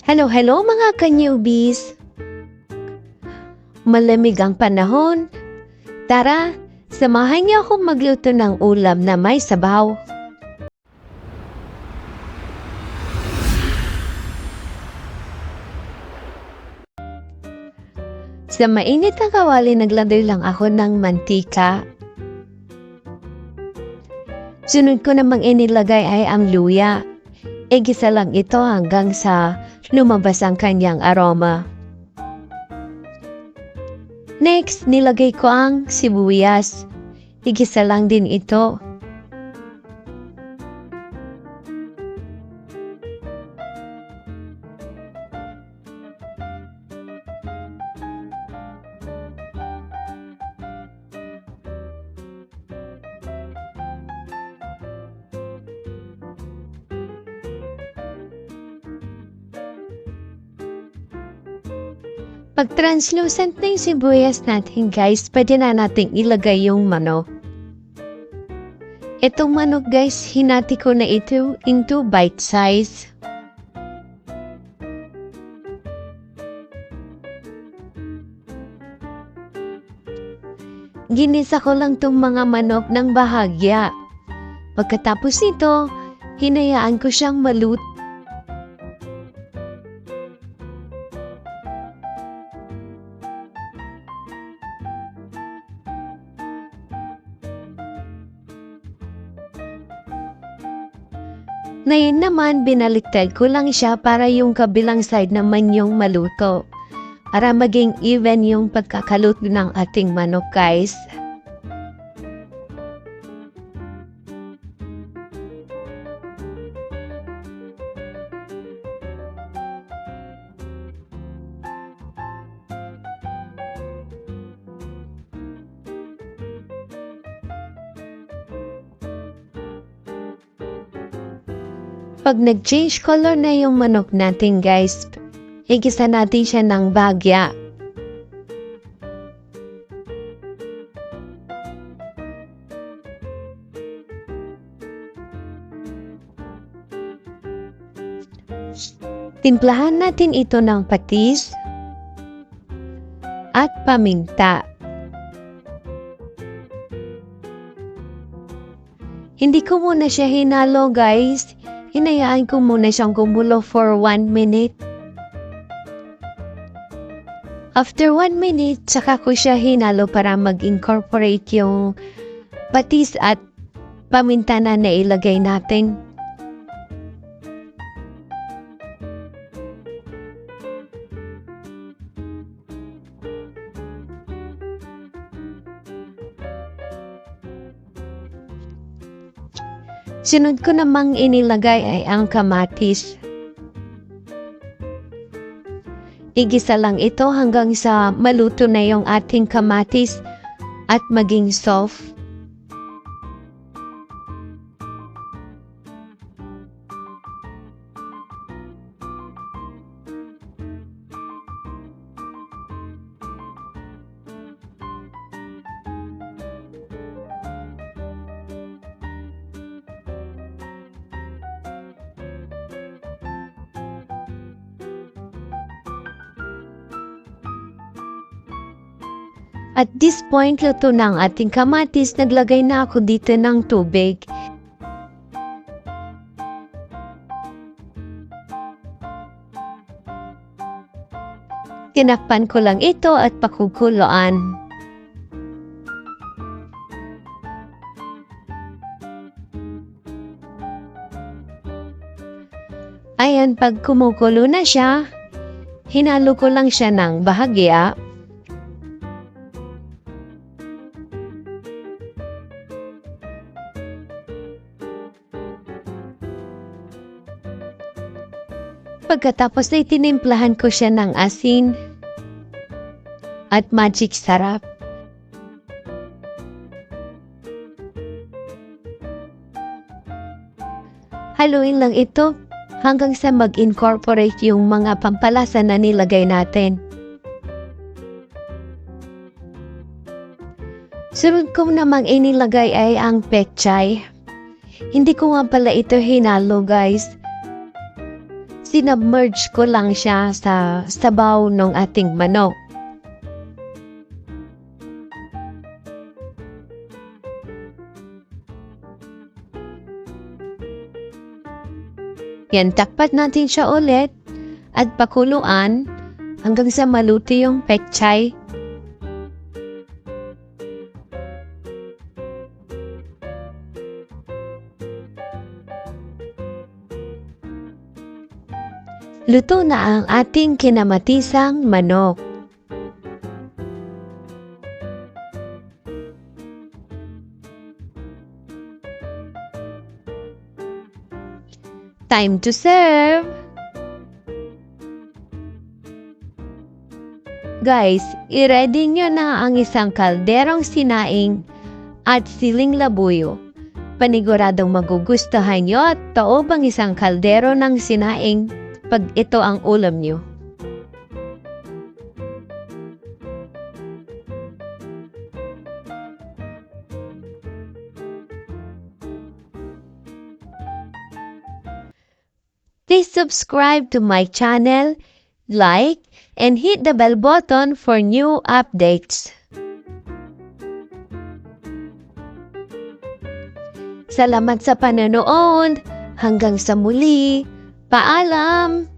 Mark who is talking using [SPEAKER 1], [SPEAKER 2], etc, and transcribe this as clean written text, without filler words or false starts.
[SPEAKER 1] Hello mga ka-newbies! Malamig ang panahon. Tara, samahan niyo akong magluto ng ulam na may sabaw. Sa mainit na kawali, naglandoy lang ako ng mantika. Sunod ko namang inilagay ay ang luya. Igisa lang ito hanggang sa lumabas ang kanyang aroma. Next, nilagay ko ang sibuyas. Igisa lang din ito. Pag translucent na yung sibuyas natin guys, pwede na nating ilagay yung manok. Itong manok guys, hinati ko na ito into bite size. Ginisa ko lang tong mga manok ng bahagya. Pagkatapos nito, hinayaan ko siyang maluto. Ngayon naman, binaliktad ko lang siya para yung kabilang side naman yung maluto. Para maging even yung pagkakaluto ng ating manok, guys. Pag nag-change color na yung manok natin guys, igisa natin siya ng bahagya. Timplahan natin ito ng patis at paminta. Hindi ko muna siya hinalo guys. Hinayaan ko muna siyang kumulo for 1 minute. After 1 minute, saka ko siya hinalo para mag-incorporate yung patis at paminta na nailagay natin. Sunod ko namang inilagay ay ang kamatis. Igisa lang ito hanggang sa maluto na yung ating kamatis at maging soft. At this point, luto na ang ating kamatis. Naglagay na ako dito ng tubig. Tinakpan ko lang ito at pakukuloan. Ayan, pag kumukulo na siya, hinalo ko lang siya ng bahagya. Pagkatapos ay tinimplahan ko siya ng asin at magic sarap. Haluin lang ito hanggang sa mag-incorporate yung mga pampalasa na nilagay natin. Sunod ko namang inilagay ay ang pechay. Hindi ko nga pala ito hinalo guys. sinubmerge ko lang siya sa sabaw ng ating manok. Yan, takpat natin siya ulit at pakuluan hanggang sa maluto yung pechay. Luto na ang ating kinamatisang manok. Time to serve! Guys, i-ready nyo na ang isang kalderong sinaing at siling labuyo. Paniguradong magugustuhan nyo at taob ang isang kaldero ng sinaing pag ito ang ulam nyo. Please subscribe to my channel, like, and hit the bell button for new updates. Salamat sa panonood. Hanggang sa muli. Paalam!